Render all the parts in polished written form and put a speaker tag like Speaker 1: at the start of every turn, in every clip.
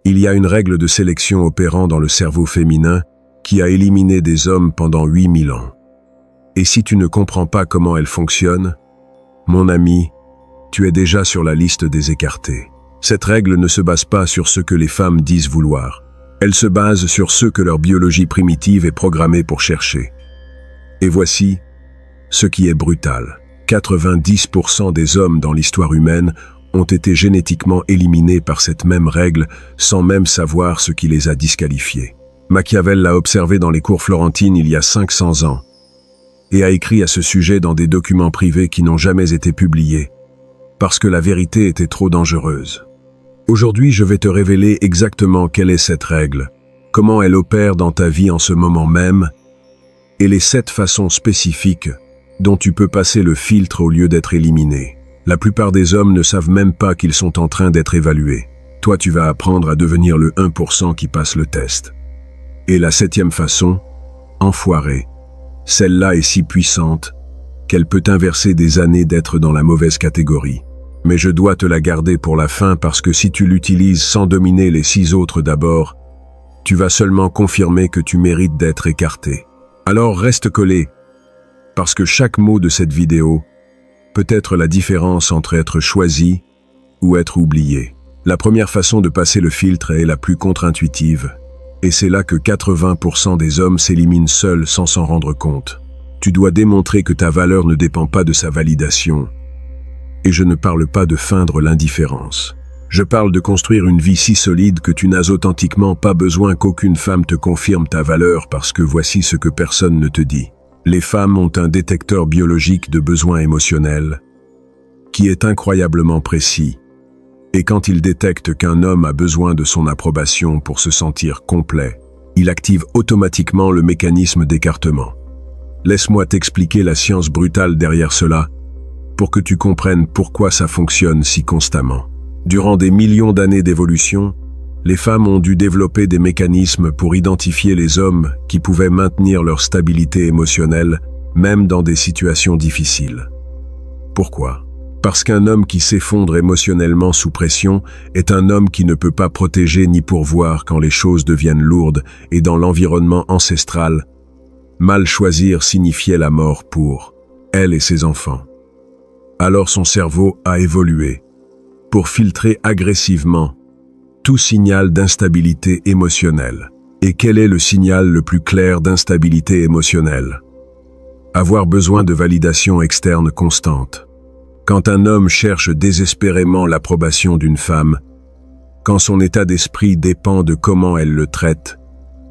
Speaker 1: Il y a une règle de sélection opérant dans le cerveau féminin qui a éliminé des hommes pendant 8000 ans. Et si tu ne comprends pas comment elle fonctionne, mon ami, tu es déjà sur la liste des écartés. Cette règle ne se base pas sur ce que les femmes disent vouloir. Elle se base sur ce que leur biologie primitive est programmée pour chercher. Et voici ce qui est brutal. 90% des hommes dans l'histoire humaine ont été génétiquement éliminés par cette même règle sans même savoir ce qui les a disqualifiés. Machiavel l'a observé dans les cours florentines il y a 500 ans et a écrit à ce sujet dans des documents privés qui n'ont jamais été publiés parce que la vérité était trop dangereuse. Aujourd'hui, je vais te révéler exactement quelle est cette règle, comment elle opère dans ta vie en ce moment même et les 7 façons spécifiques dont tu peux passer le filtre au lieu d'être éliminé. La plupart des hommes ne savent même pas qu'ils sont en train d'être évalués. Toi, tu vas apprendre à devenir le 1% qui passe le test. Et la 7e façon, enfoiré. Celle-là est si puissante qu'elle peut inverser des années d'être dans la mauvaise catégorie. Mais je dois te la garder pour la fin parce que si tu l'utilises sans dominer les 6 autres d'abord, tu vas seulement confirmer que tu mérites d'être écarté. Alors reste collé, parce que chaque mot de cette vidéo peut être la différence entre être choisi ou être oublié. La première façon de passer le filtre est la plus contre-intuitive, et c'est là que 80% des hommes s'éliminent seuls sans s'en rendre compte. Tu dois démontrer que ta valeur ne dépend pas de sa validation. Et je ne parle pas de feindre l'indifférence. Je parle de construire une vie si solide que tu n'as authentiquement pas besoin qu'aucune femme te confirme ta valeur parce que voici ce que personne ne te dit. Les femmes ont un détecteur biologique de besoins émotionnels qui est incroyablement précis. Et quand il détecte qu'un homme a besoin de son approbation pour se sentir complet, il active automatiquement le mécanisme d'écartement. Laisse-moi t'expliquer la science brutale derrière cela pour que tu comprennes pourquoi ça fonctionne si constamment. Durant des millions d'années d'évolution, les femmes ont dû développer des mécanismes pour identifier les hommes qui pouvaient maintenir leur stabilité émotionnelle, même dans des situations difficiles. Pourquoi? Parce qu'un homme qui s'effondre émotionnellement sous pression est un homme qui ne peut pas protéger ni pourvoir quand les choses deviennent lourdes et dans l'environnement ancestral, mal choisir signifiait la mort pour elle et ses enfants. Alors son cerveau a évolué pour filtrer agressivement tout signal d'instabilité émotionnelle. Et quel est le signal le plus clair d'instabilité émotionnelle? Avoir besoin de validation externe constante. Quand un homme cherche désespérément l'approbation d'une femme, quand son état d'esprit dépend de comment elle le traite,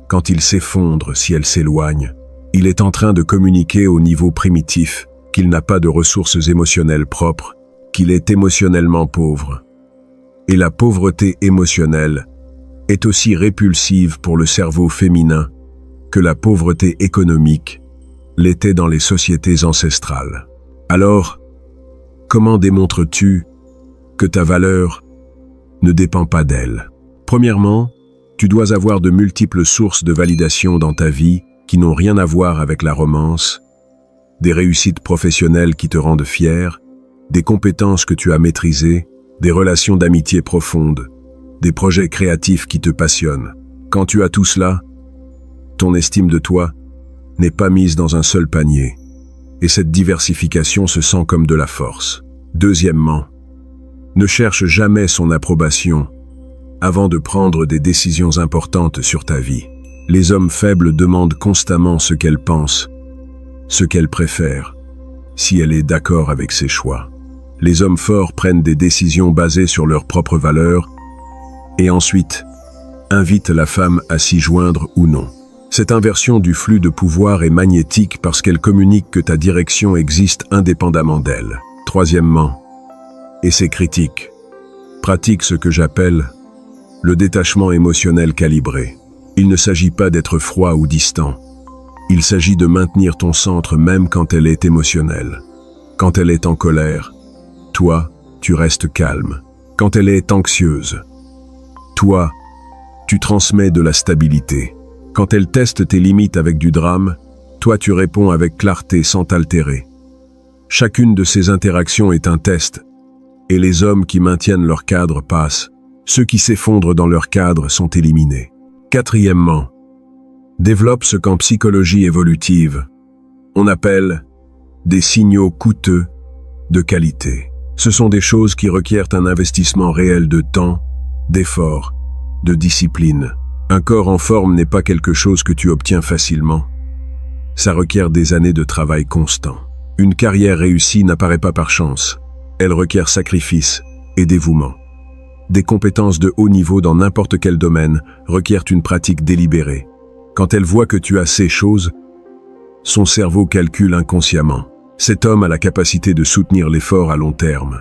Speaker 1: quand il s'effondre si elle s'éloigne, il est en train de communiquer au niveau primitif qu'il n'a pas de ressources émotionnelles propres, qu'il est émotionnellement pauvre. Et la pauvreté émotionnelle est aussi répulsive pour le cerveau féminin que la pauvreté économique l'était dans les sociétés ancestrales. Alors, comment démontres-tu que ta valeur ne dépend pas d'elle? Premièrement, tu dois avoir de multiples sources de validation dans ta vie qui n'ont rien à voir avec la romance, des réussites professionnelles qui te rendent fier, des compétences que tu as maîtrisées, des relations d'amitié profondes, des projets créatifs qui te passionnent. Quand tu as tout cela, ton estime de toi n'est pas mise dans un seul panier, et cette diversification se sent comme de la force. Deuxièmement, ne cherche jamais son approbation avant de prendre des décisions importantes sur ta vie. Les hommes faibles demandent constamment ce qu'elle pense, ce qu'elle préfère, si elle est d'accord avec ses choix. Les hommes forts prennent des décisions basées sur leurs propres valeurs et ensuite invitent la femme à s'y joindre ou non. Cette inversion du flux de pouvoir est magnétique parce qu'elle communique que ta direction existe indépendamment d'elle. Troisièmement, et c'est critique, pratique ce que j'appelle le détachement émotionnel calibré. Il ne s'agit pas d'être froid ou distant. Il s'agit de maintenir ton centre même quand elle est émotionnelle. Quand elle est en colère, toi, tu restes calme. Quand elle est anxieuse, toi, tu transmets de la stabilité. Quand elle teste tes limites avec du drame, toi tu réponds avec clarté sans t'altérer. Chacune de ces interactions est un test, et les hommes qui maintiennent leur cadre passent, Ceux qui s'effondrent dans leur cadre sont éliminés. Quatrièmement, développe ce qu'en psychologie évolutive, on appelle des signaux coûteux de qualité. Ce sont des choses qui requièrent un investissement réel de temps, d'effort, de discipline. Un corps en forme n'est pas quelque chose que tu obtiens facilement. Ça requiert des années de travail constant. Une carrière réussie n'apparaît pas par chance. Elle requiert sacrifice et dévouement. Des compétences de haut niveau dans n'importe quel domaine requièrent une pratique délibérée. Quand elle voit que tu as ces choses, son cerveau calcule inconsciemment. Cet homme a la capacité de soutenir l'effort à long terme.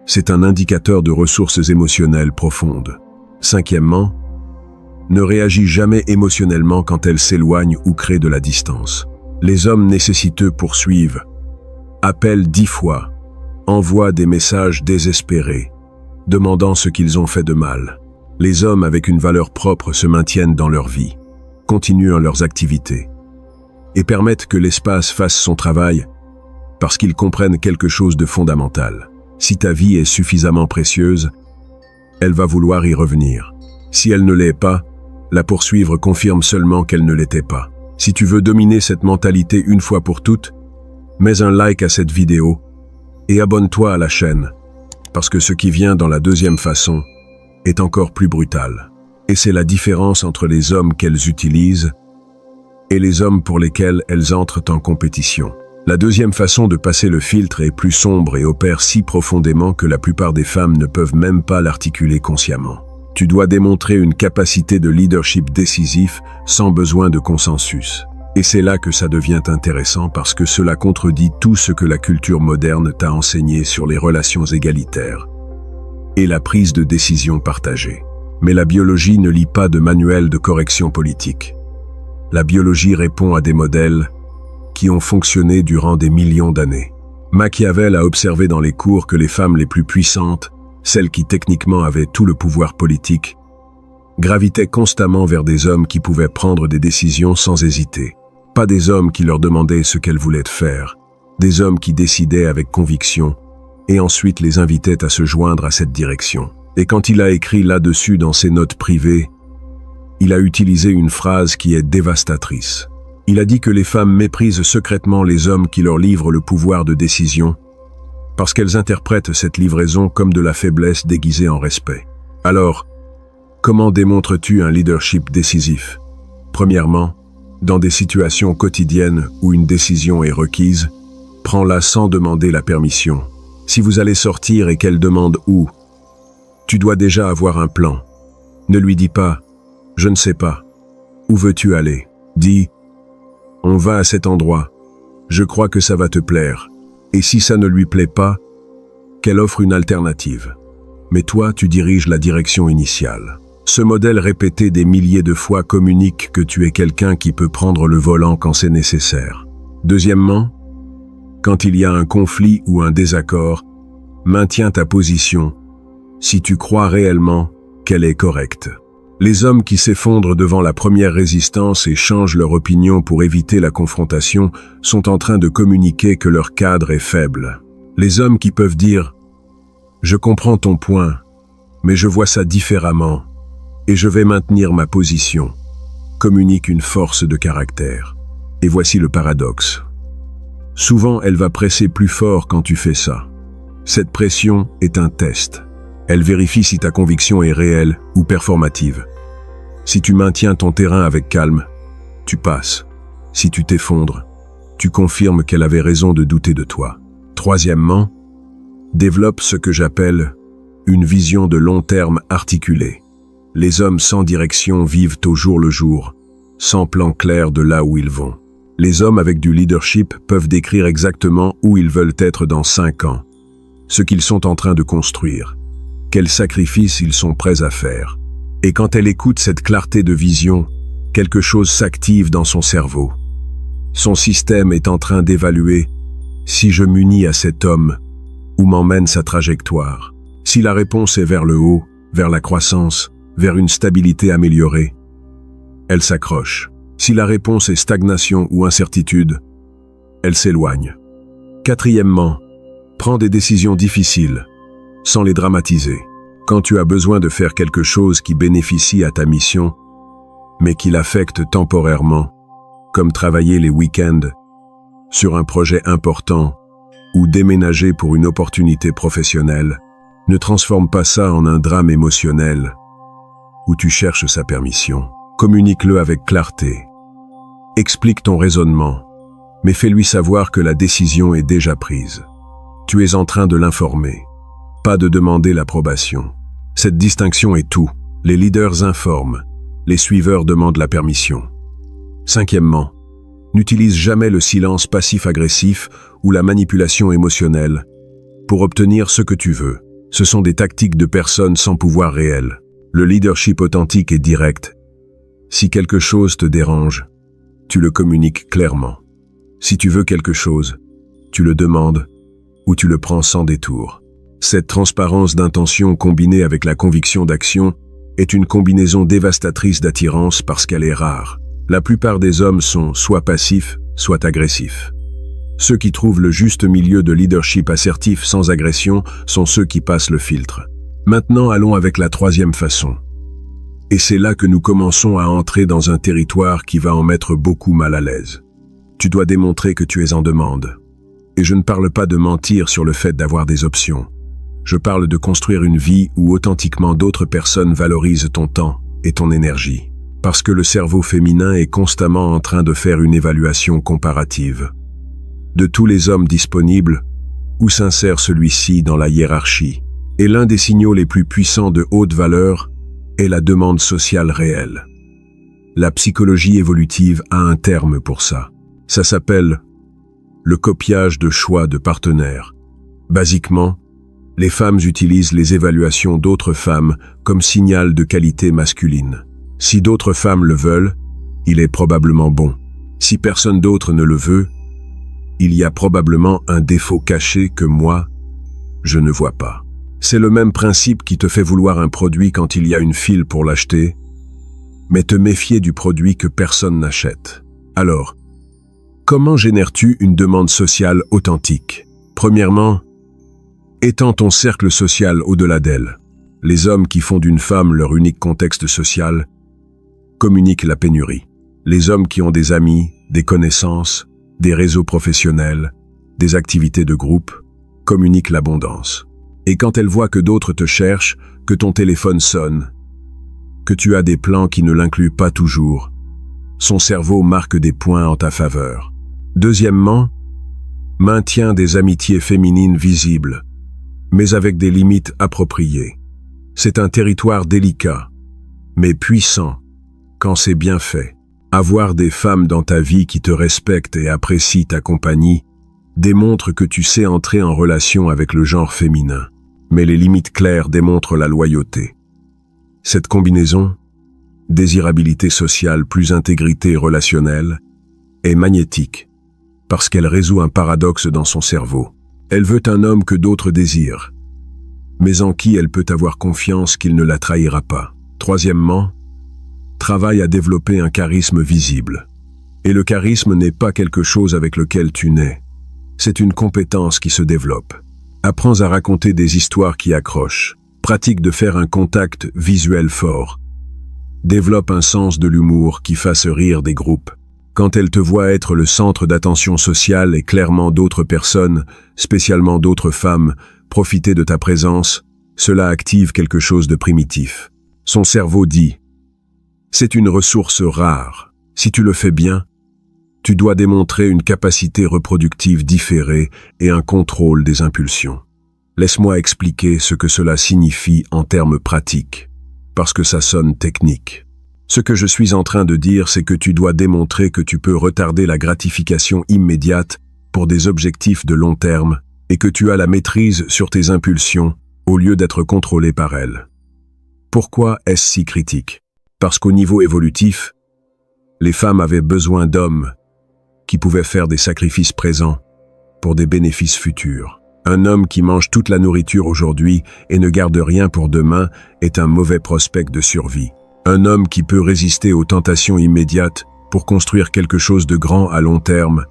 Speaker 1: C'est un indicateur de ressources émotionnelles profondes. Cinquièmement, ne réagis jamais émotionnellement quand elle s'éloigne ou crée de la distance. Les hommes nécessiteux poursuivent, appellent 10 fois, envoient des messages désespérés, demandant ce qu'ils ont fait de mal. Les hommes avec une valeur propre se maintiennent dans leur vie, continuent leurs activités et permettent que l'espace fasse son travail parce qu'ils comprennent quelque chose de fondamental. Si ta vie est suffisamment précieuse, elle va vouloir y revenir. Si elle ne l'est pas, la poursuivre confirme seulement qu'elle ne l'était pas. Si tu veux dominer cette mentalité une fois pour toutes, mets un like à cette vidéo et abonne-toi à la chaîne, parce que ce qui vient dans la deuxième façon est encore plus brutal. Et c'est la différence entre les hommes qu'elles utilisent et les hommes pour lesquels elles entrent en compétition. La deuxième façon de passer le filtre est plus sombre et opère si profondément que la plupart des femmes ne peuvent même pas l'articuler consciemment. Tu dois démontrer une capacité de leadership décisif sans besoin de consensus. Et c'est là que ça devient intéressant parce que cela contredit tout ce que la culture moderne t'a enseigné sur les relations égalitaires et la prise de décision partagée. Mais la biologie ne lit pas de manuel de correction politique. La biologie répond à des modèles qui ont fonctionné durant des millions d'années. Machiavel a observé dans les cours que les femmes les plus puissantes, celles qui techniquement avaient tout le pouvoir politique, gravitaient constamment vers des hommes qui pouvaient prendre des décisions sans hésiter. Pas des hommes qui leur demandaient ce qu'elles voulaient faire, des hommes qui décidaient avec conviction et ensuite les invitaient à se joindre à cette direction. Et quand il a écrit là-dessus dans ses notes privées, il a utilisé une phrase qui est dévastatrice. Il a dit que les femmes méprisent secrètement les hommes qui leur livrent le pouvoir de décision parce qu'elles interprètent cette livraison comme de la faiblesse déguisée en respect. Alors, comment démontres-tu un leadership décisif? Premièrement, dans des situations quotidiennes où une décision est requise, prends-la sans demander la permission. Si vous allez sortir et qu'elle demande où, tu dois déjà avoir un plan. Ne lui dis pas « je ne sais pas ». Où veux-tu aller? Dis « on va à cet endroit. Je crois que ça va te plaire. » Et si ça ne lui plaît pas, qu'elle offre une alternative. Mais toi, tu diriges la direction initiale. Ce modèle répété des milliers de fois communique que tu es quelqu'un qui peut prendre le volant quand c'est nécessaire. Deuxièmement, quand il y a un conflit ou un désaccord, maintiens ta position si tu crois réellement qu'elle est correcte. Les hommes qui s'effondrent devant la première résistance et changent leur opinion pour éviter la confrontation sont en train de communiquer que leur cadre est faible. Les hommes qui peuvent dire « Je comprends ton point, mais je vois ça différemment et je vais maintenir ma position » communiquent une force de caractère. Et voici le paradoxe. Souvent, elle va presser plus fort quand tu fais ça. Cette pression est un test. Elle vérifie si ta conviction est réelle ou performative. Si tu maintiens ton terrain avec calme, tu passes. Si tu t'effondres, tu confirmes qu'elle avait raison de douter de toi. Troisièmement, développe ce que j'appelle une vision de long terme articulée. Les hommes sans direction vivent au jour le jour, sans plan clair de là où ils vont. Les hommes avec du leadership peuvent décrire exactement où ils veulent être dans 5 ans, ce qu'ils sont en train de construire, quels sacrifices ils sont prêts à faire. Et quand elle écoute cette clarté de vision, quelque chose s'active dans son cerveau. Son système est en train d'évaluer si je m'unis à cet homme, où m'emmène sa trajectoire. Si la réponse est vers le haut, vers la croissance, vers une stabilité améliorée, elle s'accroche. Si la réponse est stagnation ou incertitude, elle s'éloigne. Quatrièmement, prends des décisions difficiles, sans les dramatiser. Quand tu as besoin de faire quelque chose qui bénéficie à ta mission, mais qui l'affecte temporairement, comme travailler les week-ends, sur un projet important, ou déménager pour une opportunité professionnelle, ne transforme pas ça en un drame émotionnel, où tu cherches sa permission. Communique-le avec clarté. Explique ton raisonnement, mais fais-lui savoir que la décision est déjà prise. Tu es en train de l'informer, pas de demander l'approbation. Cette distinction est tout. Les leaders informent, les suiveurs demandent la permission. Cinquièmement, n'utilise jamais le silence passif-agressif ou la manipulation émotionnelle pour obtenir ce que tu veux. Ce sont des tactiques de personnes sans pouvoir réel. Le leadership authentique est direct. Si quelque chose te dérange, tu le communiques clairement. Si tu veux quelque chose, tu le demandes ou tu le prends sans détour. Cette transparence d'intention combinée avec la conviction d'action est une combinaison dévastatrice d'attirance parce qu'elle est rare. La plupart des hommes sont soit passifs, soit agressifs. Ceux qui trouvent le juste milieu de leadership assertif sans agression sont ceux qui passent le filtre. Maintenant, allons avec la troisième façon. Et c'est là que nous commençons à entrer dans un territoire qui va en mettre beaucoup mal à l'aise. Tu dois démontrer que tu es en demande. Et je ne parle pas de mentir sur le fait d'avoir des options. Je parle de construire une vie où authentiquement d'autres personnes valorisent ton temps et ton énergie. Parce que le cerveau féminin est constamment en train de faire une évaluation comparative. De tous les hommes disponibles, où s'insère celui-ci dans la hiérarchie? Et l'un des signaux les plus puissants de haute valeur est la demande sociale réelle. La psychologie évolutive a un terme pour ça. Ça s'appelle le copiage de choix de partenaires. Basiquement, les femmes utilisent les évaluations d'autres femmes comme signal de qualité masculine. Si d'autres femmes le veulent, il est probablement bon. Si personne d'autre ne le veut, il y a probablement un défaut caché que moi, je ne vois pas. C'est le même principe qui te fait vouloir un produit quand il y a une file pour l'acheter, mais te méfier du produit que personne n'achète. Alors, comment génères-tu une demande sociale authentique? Premièrement, étends ton cercle social au-delà d'elle. Les hommes qui font d'une femme leur unique contexte social communiquent la pénurie. Les hommes qui ont des amis, des connaissances, des réseaux professionnels, des activités de groupe, communiquent l'abondance. Et quand elles voient que d'autres te cherchent, que ton téléphone sonne, que tu as des plans qui ne l'incluent pas toujours, son cerveau marque des points en ta faveur. Deuxièmement, maintiens des amitiés féminines visibles, mais avec des limites appropriées. C'est un territoire délicat, mais puissant, quand c'est bien fait. Avoir des femmes dans ta vie qui te respectent et apprécient ta compagnie démontre que tu sais entrer en relation avec le genre féminin. Mais les limites claires démontrent la loyauté. Cette combinaison, désirabilité sociale plus intégrité relationnelle, est magnétique, parce qu'elle résout un paradoxe dans son cerveau. Elle veut un homme que d'autres désirent, mais en qui elle peut avoir confiance qu'il ne la trahira pas. Troisièmement, travaille à développer un charisme visible. Et le charisme n'est pas quelque chose avec lequel tu nais. C'est une compétence qui se développe. Apprends à raconter des histoires qui accrochent. Pratique de faire un contact visuel fort. Développe un sens de l'humour qui fasse rire des groupes. Quand elle te voit être le centre d'attention sociale et clairement d'autres personnes, spécialement d'autres femmes, profiter de ta présence, cela active quelque chose de primitif. Son cerveau dit « C'est une ressource rare. Si tu le fais bien, tu dois démontrer une capacité reproductive différée et un contrôle des impulsions. Laisse-moi expliquer ce que cela signifie en termes pratiques, parce que ça sonne technique. Ce que je suis en train de dire, c'est que tu dois démontrer que tu peux retarder la gratification immédiate pour des objectifs de long terme et que tu as la maîtrise sur tes impulsions au lieu d'être contrôlé par elles. Pourquoi est-ce si critique? Parce qu'au niveau évolutif, les femmes avaient besoin d'hommes qui pouvaient faire des sacrifices présents pour des bénéfices futurs. Un homme qui mange toute la nourriture aujourd'hui et ne garde rien pour demain est un mauvais prospect de survie. Un homme qui peut résister aux tentations immédiates pour construire quelque chose de grand à long terme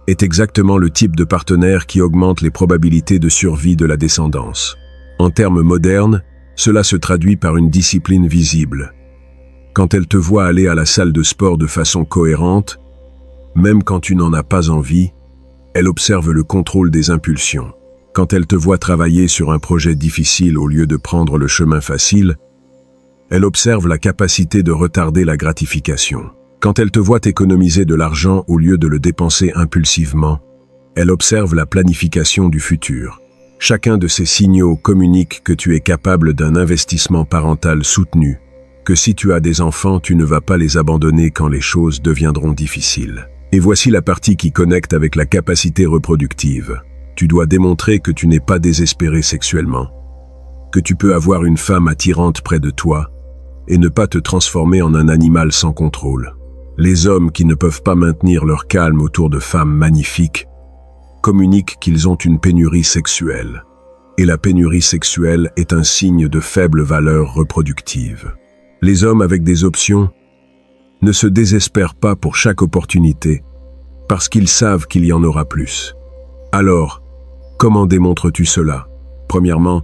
Speaker 1: est exactement le type de partenaire qui augmente les probabilités de survie de la descendance. En termes modernes, Cela se traduit par une discipline visible. Quand elle te voit aller à la salle de sport de façon cohérente, même quand tu n'en as pas envie, elle observe le contrôle des impulsions. Quand elle te voit travailler sur un projet difficile au lieu de prendre le chemin facile, elle observe la capacité de retarder la gratification. Quand elle te voit économiser de l'argent au lieu de le dépenser impulsivement, elle observe la planification du futur. Chacun de ces signaux communique que tu es capable d'un investissement parental soutenu, que si tu as des enfants, tu ne vas pas les abandonner quand les choses deviendront difficiles. Et voici la partie qui connecte avec la capacité reproductive. Tu dois démontrer que tu n'es pas désespéré sexuellement, que tu peux avoir une femme attirante près de toi et ne pas te transformer en un animal sans contrôle. Les hommes qui ne peuvent pas maintenir leur calme autour de femmes magnifiques communiquent qu'ils ont une pénurie sexuelle. Et la pénurie sexuelle est un signe de faible valeur reproductive. Les hommes avec des options ne se désespèrent pas pour chaque opportunité parce qu'ils savent qu'il y en aura plus. Alors, comment démontres-tu cela? Premièrement,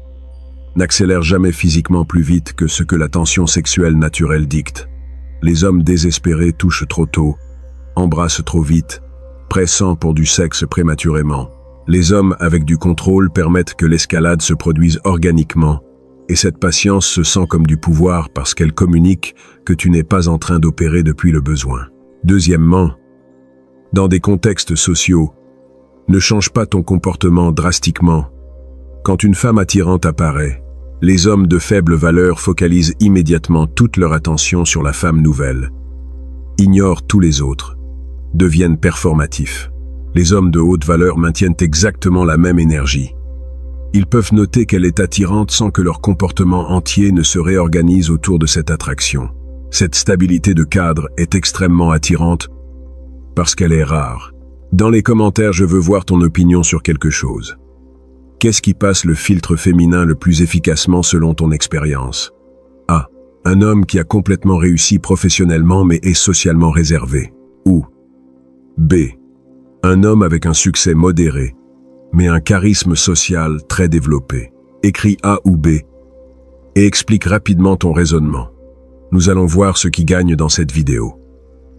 Speaker 1: n'accélère jamais physiquement plus vite que ce que la tension sexuelle naturelle dicte. Les hommes désespérés touchent trop tôt, embrassent trop vite, pressant pour du sexe prématurément. Les hommes avec du contrôle permettent que l'escalade se produise organiquement, et cette patience se sent comme du pouvoir parce qu'elle communique que tu n'es pas en train d'opérer depuis le besoin. Deuxièmement, dans des contextes sociaux, ne change pas ton comportement drastiquement. Quand une femme attirante apparaît, les hommes de faible valeur focalisent immédiatement toute leur attention sur la femme nouvelle, ignorent tous les autres, deviennent performatifs. Les hommes de haute valeur maintiennent exactement la même énergie. Ils peuvent noter qu'elle est attirante sans que leur comportement entier ne se réorganise autour de cette attraction. Cette stabilité de cadre est extrêmement attirante parce qu'elle est rare. Dans les commentaires, je veux voir ton opinion sur quelque chose. Qu'est-ce qui passe le filtre féminin le plus efficacement selon ton expérience? A. Un homme qui a complètement réussi professionnellement mais est socialement réservé. Ou B. Un homme avec un succès modéré, mais un charisme social très développé. Écris A ou B et explique rapidement ton raisonnement. Nous allons voir ce qui gagne dans cette vidéo.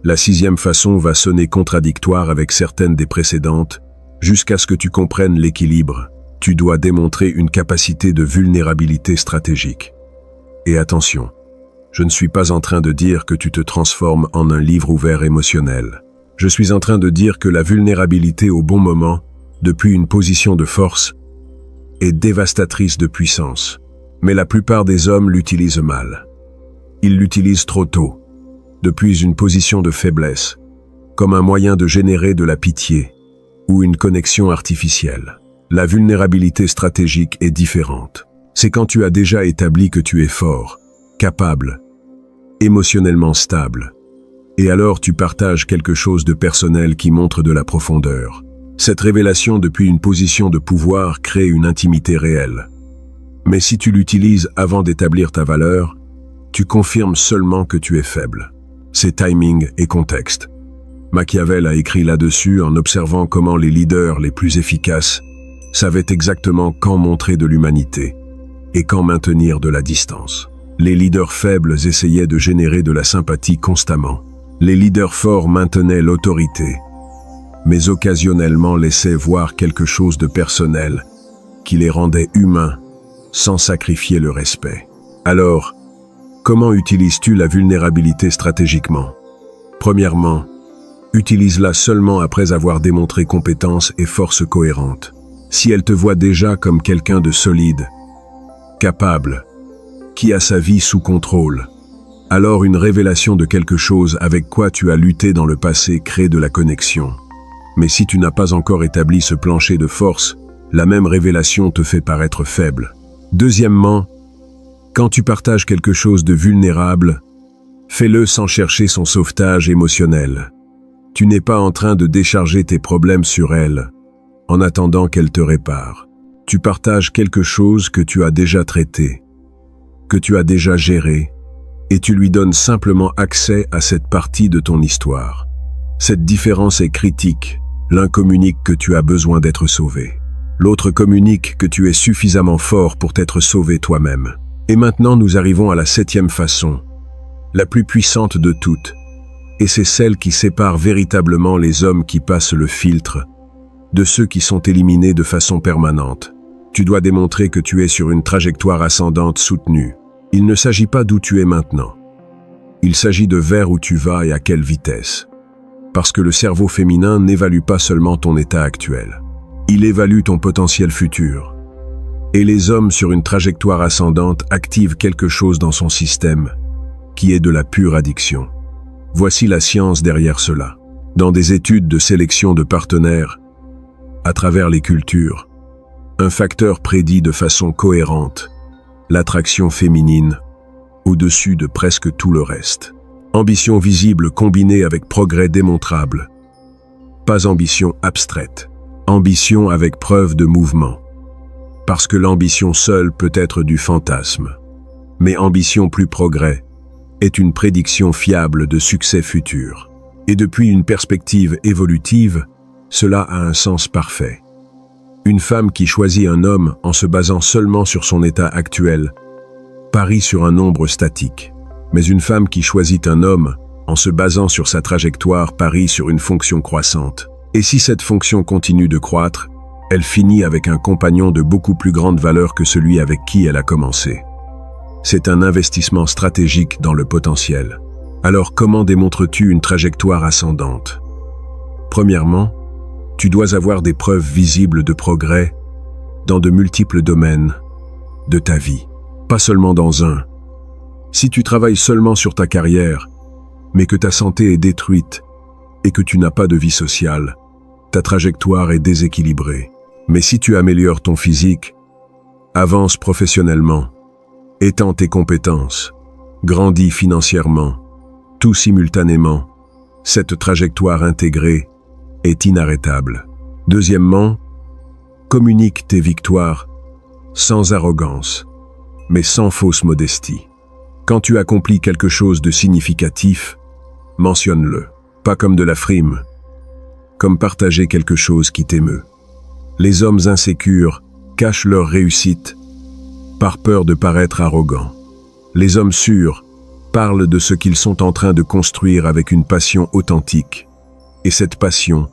Speaker 1: La sixième façon va sonner contradictoire avec certaines des précédentes, jusqu'à ce que tu comprennes l'équilibre. Tu dois démontrer une capacité de vulnérabilité stratégique. Et attention, je ne suis pas en train de dire que tu te transformes en un livre ouvert émotionnel. Je suis en train de dire que la vulnérabilité au bon moment, depuis une position de force, est dévastatrice de puissance. Mais la plupart des hommes l'utilisent mal. Ils l'utilisent trop tôt, depuis une position de faiblesse, comme un moyen de générer de la pitié ou une connexion artificielle. La vulnérabilité stratégique est différente. C'est quand tu as déjà établi que tu es fort, capable, émotionnellement stable. Et alors tu partages quelque chose de personnel qui montre de la profondeur. Cette révélation depuis une position de pouvoir crée une intimité réelle. Mais si tu l'utilises avant d'établir ta valeur, tu confirmes seulement que tu es faible. C'est timing et contexte. Machiavel a écrit là-dessus en observant comment les leaders les plus efficaces savaient exactement quand montrer de l'humanité et quand maintenir de la distance. Les leaders faibles essayaient de générer de la sympathie constamment. Les leaders forts maintenaient l'autorité, mais occasionnellement laissaient voir quelque chose de personnel qui les rendait humains sans sacrifier le respect. Alors, comment utilises-tu la vulnérabilité stratégiquement? Premièrement, utilise-la seulement après avoir démontré compétence et force cohérentes. Si elle te voit déjà comme quelqu'un de solide, capable, qui a sa vie sous contrôle, alors une révélation de quelque chose avec quoi tu as lutté dans le passé crée de la connexion. Mais si tu n'as pas encore établi ce plancher de force, la même révélation te fait paraître faible. Deuxièmement, quand tu partages quelque chose de vulnérable, fais-le sans chercher son sauvetage émotionnel. Tu n'es pas en train de décharger tes problèmes sur elle, en attendant qu'elle te répare. Tu partages quelque chose que tu as déjà traité, que tu as déjà géré, et tu lui donnes simplement accès à cette partie de ton histoire. Cette différence est critique. L'un communique que tu as besoin d'être sauvé. L'autre communique que tu es suffisamment fort pour t'être sauvé toi-même. Et maintenant nous arrivons à la 7e façon, la plus puissante de toutes, et c'est celle qui sépare véritablement les hommes qui passent le filtre de ceux qui sont éliminés de façon permanente. Tu dois démontrer que tu es sur une trajectoire ascendante soutenue. Il ne s'agit pas d'où tu es maintenant. Il s'agit de vers où tu vas et à quelle vitesse. Parce que le cerveau féminin n'évalue pas seulement ton état actuel. Il évalue ton potentiel futur. Et les hommes sur une trajectoire ascendante activent quelque chose dans son système, qui est de la pure addiction. Voici la science derrière cela. Dans des études de sélection de partenaires, à travers les cultures, un facteur prédit de façon cohérente l'attraction féminine au-dessus de presque tout le reste. Ambition visible combinée avec progrès démontrable. Pas ambition abstraite. Ambition avec preuve de mouvement. Parce que l'ambition seule peut être du fantasme. Mais ambition plus progrès est une prédiction fiable de succès futur. Et depuis une perspective évolutive, cela a un sens parfait. Une femme qui choisit un homme en se basant seulement sur son état actuel parie sur un nombre statique. Mais une femme qui choisit un homme en se basant sur sa trajectoire parie sur une fonction croissante. Et si cette fonction continue de croître, elle finit avec un compagnon de beaucoup plus grande valeur que celui avec qui elle a commencé. C'est un investissement stratégique dans le potentiel. Alors comment démontres-tu une trajectoire ascendante? Premièrement, tu dois avoir des preuves visibles de progrès dans de multiples domaines de ta vie, pas seulement dans un. Si tu travailles seulement sur ta carrière, mais que ta santé est détruite et que tu n'as pas de vie sociale, ta trajectoire est déséquilibrée. Mais si tu améliores ton physique, avances professionnellement, étends tes compétences, grandis financièrement, tout simultanément, cette trajectoire intégrée est inarrêtable. Deuxièmement, communique tes victoires sans arrogance, mais sans fausse modestie. Quand tu accomplis quelque chose de significatif, mentionne-le, pas comme de la frime, comme partager quelque chose qui t'émeut. Les hommes insécures cachent leur réussite par peur de paraître arrogants. Les hommes sûrs parlent de ce qu'ils sont en train de construire avec une passion authentique, et cette passion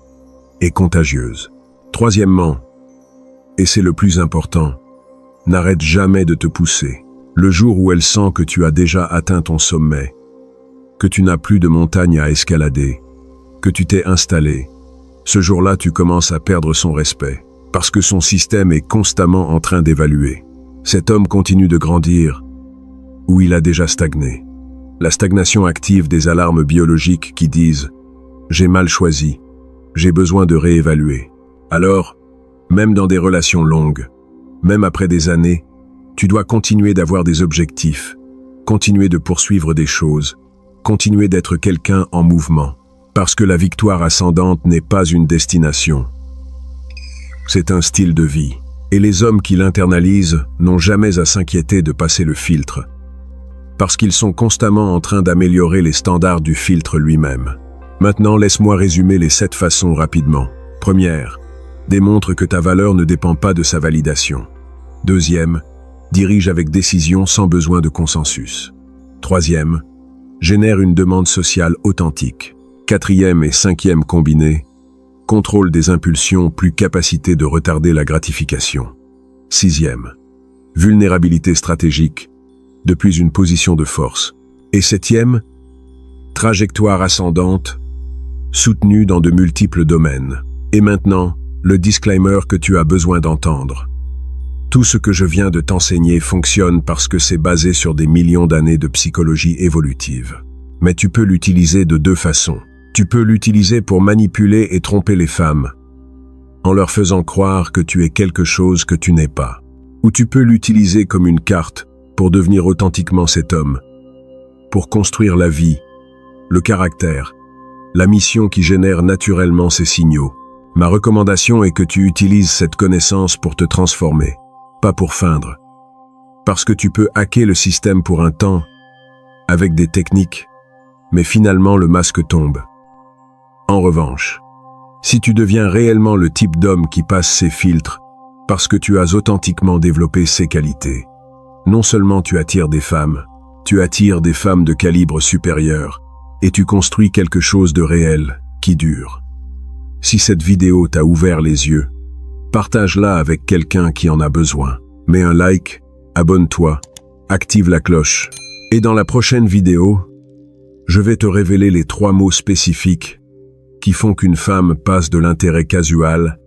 Speaker 1: est contagieuse. Troisièmement, et c'est le plus important, n'arrête jamais de te pousser. Le jour où elle sent que tu as déjà atteint ton sommet, que tu n'as plus de montagne à escalader, que tu t'es installé, ce jour-là tu commences à perdre son respect, parce que son système est constamment en train d'évaluer. Cet homme continue de grandir, ou il a déjà stagné. La stagnation active des alarmes biologiques qui disent « j'ai mal choisi, j'ai besoin de réévaluer ». Alors, même dans des relations longues, même après des années, tu dois continuer d'avoir des objectifs, continuer de poursuivre des choses, continuer d'être quelqu'un en mouvement, parce que la victoire ascendante n'est pas une destination. C'est un style de vie, et les hommes qui l'internalisent n'ont jamais à s'inquiéter de passer le filtre, parce qu'ils sont constamment en train d'améliorer les standards du filtre lui-même. Maintenant, laisse-moi résumer les 7 façons rapidement. Première, démontre que ta valeur ne dépend pas de sa validation. Deuxième, dirige avec décision sans besoin de consensus. Troisième, génère une demande sociale authentique. Quatrième et cinquième combinés, contrôle des impulsions plus capacité de retarder la gratification. Sixième, vulnérabilité stratégique, depuis une position de force. Et septième, trajectoire ascendante, soutenue dans de multiples domaines. Et maintenant, le disclaimer que tu as besoin d'entendre. Tout ce que je viens de t'enseigner fonctionne parce que c'est basé sur des millions d'années de psychologie évolutive. Mais tu peux l'utiliser de 2 façons. Tu peux l'utiliser pour manipuler et tromper les femmes, en leur faisant croire que tu es quelque chose que tu n'es pas. Ou tu peux l'utiliser comme une carte pour devenir authentiquement cet homme, pour construire la vie, le caractère, la mission qui génère naturellement ces signaux. Ma recommandation est que tu utilises cette connaissance pour te transformer, pas pour feindre. Parce que tu peux hacker le système pour un temps, avec des techniques, mais finalement le masque tombe. En revanche, si tu deviens réellement le type d'homme qui passe ces filtres, parce que tu as authentiquement développé ces qualités, Non seulement tu attires des femmes de calibre supérieur, et tu construis quelque chose de réel, qui dure. Si cette vidéo t'a ouvert les yeux, partage-la avec quelqu'un qui en a besoin. Mets un like, abonne-toi, active la cloche. Et dans la prochaine vidéo, je vais te révéler les 3 mots spécifiques qui font qu'une femme passe de l'intérêt casual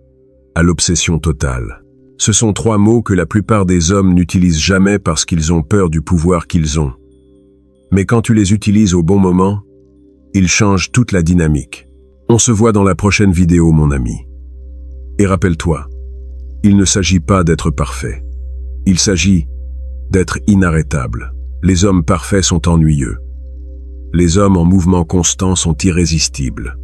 Speaker 1: à l'obsession totale. Ce sont 3 mots que la plupart des hommes n'utilisent jamais parce qu'ils ont peur du pouvoir qu'ils ont. Mais quand tu les utilises au bon moment, ils changent toute la dynamique. On se voit dans la prochaine vidéo, mon ami. Et rappelle-toi, il ne s'agit pas d'être parfait. Il s'agit d'être inarrêtable. Les hommes parfaits sont ennuyeux. Les hommes en mouvement constant sont irrésistibles.